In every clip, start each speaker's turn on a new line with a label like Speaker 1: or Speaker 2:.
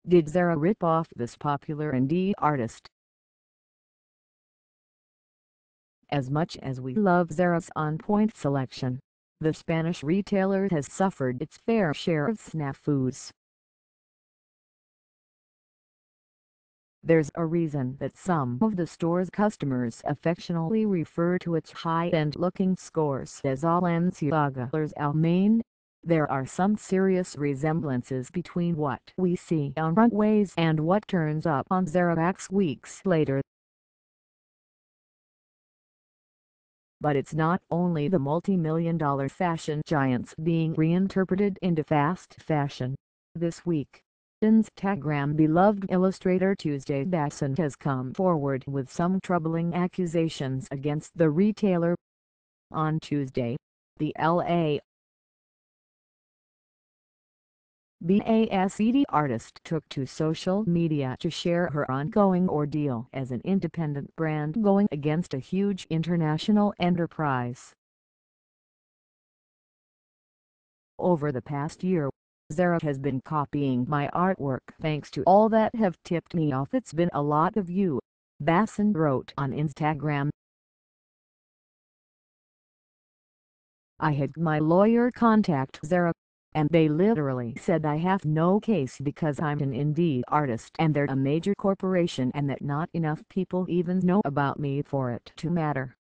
Speaker 1: Did Zara rip off this popular indie artist? As much as we love Zara's on-point selection, the Spanish retailer has suffered its fair share of snafus. There's a reason that some of the store's customers affectionately refer to its high-end looking stores as Balenciaga's Almain. There are some serious resemblances between what we see on runways and what turns up on Zara racks weeks later. But it's not only the multi-million-dollar fashion giants being reinterpreted into fast fashion. This week, Instagram beloved illustrator Tuesday Basson has come forward with some troubling accusations against the retailer. On Tuesday, the L.A. based artist took to social media to share her ongoing ordeal as an independent brand going against a huge international enterprise. Over the past year, Zara has been copying my artwork thanks to all that have tipped me off. It's been a lot of you, Basson wrote on Instagram. I had my lawyer contact Zara, and they literally said I have no case because I'm an indie artist and they're a major corporation and that not enough people even know about me for it to matter.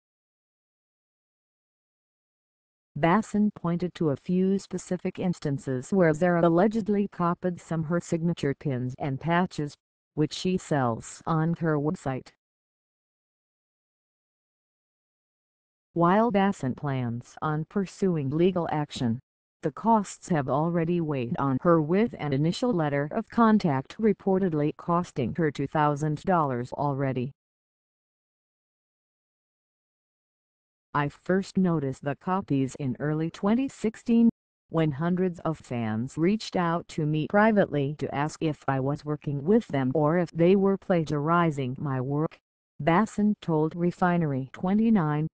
Speaker 1: Basson pointed to a few specific instances where Zara allegedly copied some her signature pins and patches, which she sells on her website. While Basson plans on pursuing legal action, the costs have already weighed on her, with an initial letter of contact reportedly costing her $2,000 already. I first noticed the copies in early 2016, when hundreds of fans reached out to me privately to ask if I was working with them or if they were plagiarizing my work, Basson told Refinery29.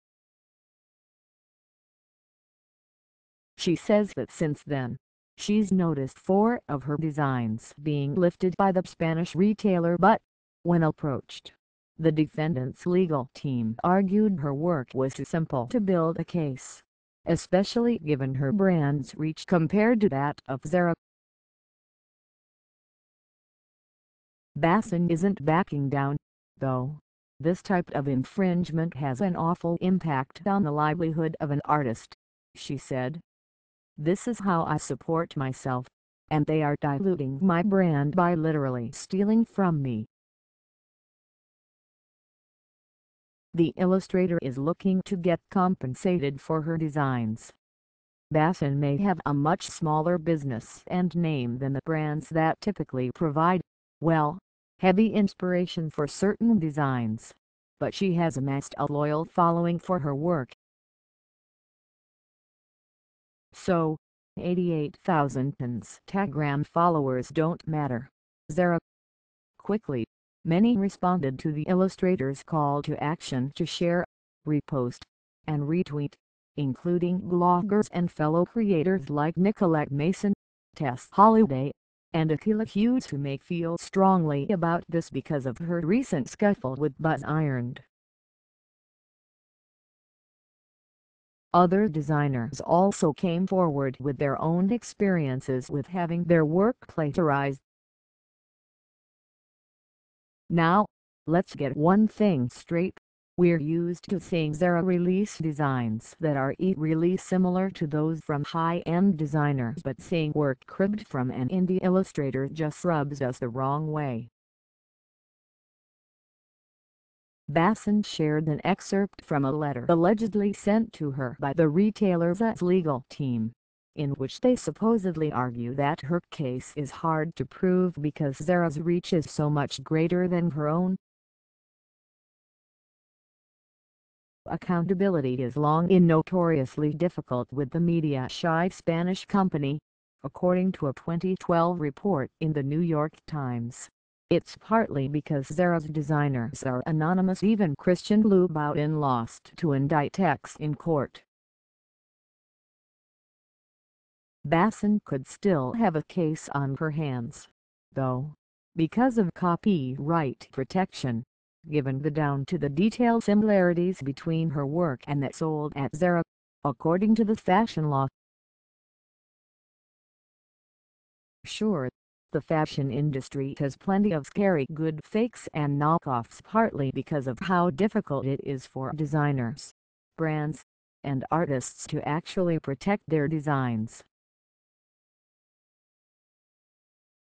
Speaker 1: She says that since then, she's noticed 4 of her designs being lifted by the Spanish retailer, but, when approached, the defendant's legal team argued her work was too simple to build a case, especially given her brand's reach compared to that of Zara. Basson isn't backing down, though. This type of infringement has an awful impact on the livelihood of an artist, she said. This is how I support myself, and they are diluting my brand by literally stealing from me. The illustrator is looking to get compensated for her designs. Basson may have a much smaller business and name than the brands that typically provide, well, heavy inspiration for certain designs, but she has amassed a loyal following for her work. So, 88,000 Instagram followers don't matter, Zara. Quickly, many responded to the illustrator's call to action to share, repost, and retweet, including bloggers and fellow creators like Nicolette Mason, Tess Holliday, and Akila Hughes, who may feel strongly about this because of her recent scuffle with Buzz Iron. Other designers also came forward with their own experiences with having their work plagiarized. Now, let's get one thing straight. We're used to seeing Zara release designs that are eerily similar to those from high-end designers, but seeing work cribbed from an indie illustrator just rubs us the wrong way. Basson shared an excerpt from a letter allegedly sent to her by the retailer's legal team, in which they supposedly argue that her case is hard to prove because Zara's reach is so much greater than her own. Accountability is long and notoriously difficult with the media-shy Spanish company, according to a 2012 report in the New York Times. It's partly because Zara's designers are anonymous. Even Christian Louboutin lost to Inditex in court. Basson could still have a case on her hands, though. because of copyright protection, given the down-to-the-detail similarities between her work and that sold at Zara, according to the fashion law. Sure, the fashion industry has plenty of scary good fakes and knockoffs, partly because of how difficult it is for designers, brands, and artists to actually protect their designs.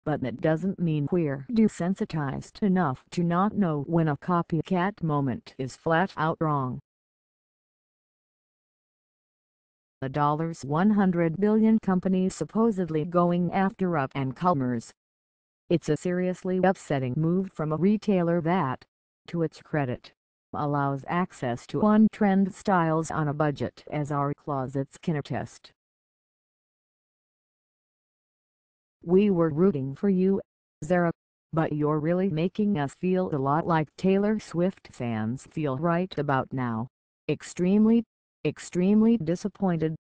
Speaker 1: But that doesn't mean we're desensitized enough to not know when a copycat moment is flat out wrong. A $100 billion company supposedly going after up-and-comers. It's a seriously upsetting move from a retailer that, to its credit, allows access to on-trend styles on a budget, as our closets can attest. We were rooting for you, Zara, but you're really making us feel a lot like Taylor Swift fans feel right about now. Extremely, extremely disappointed.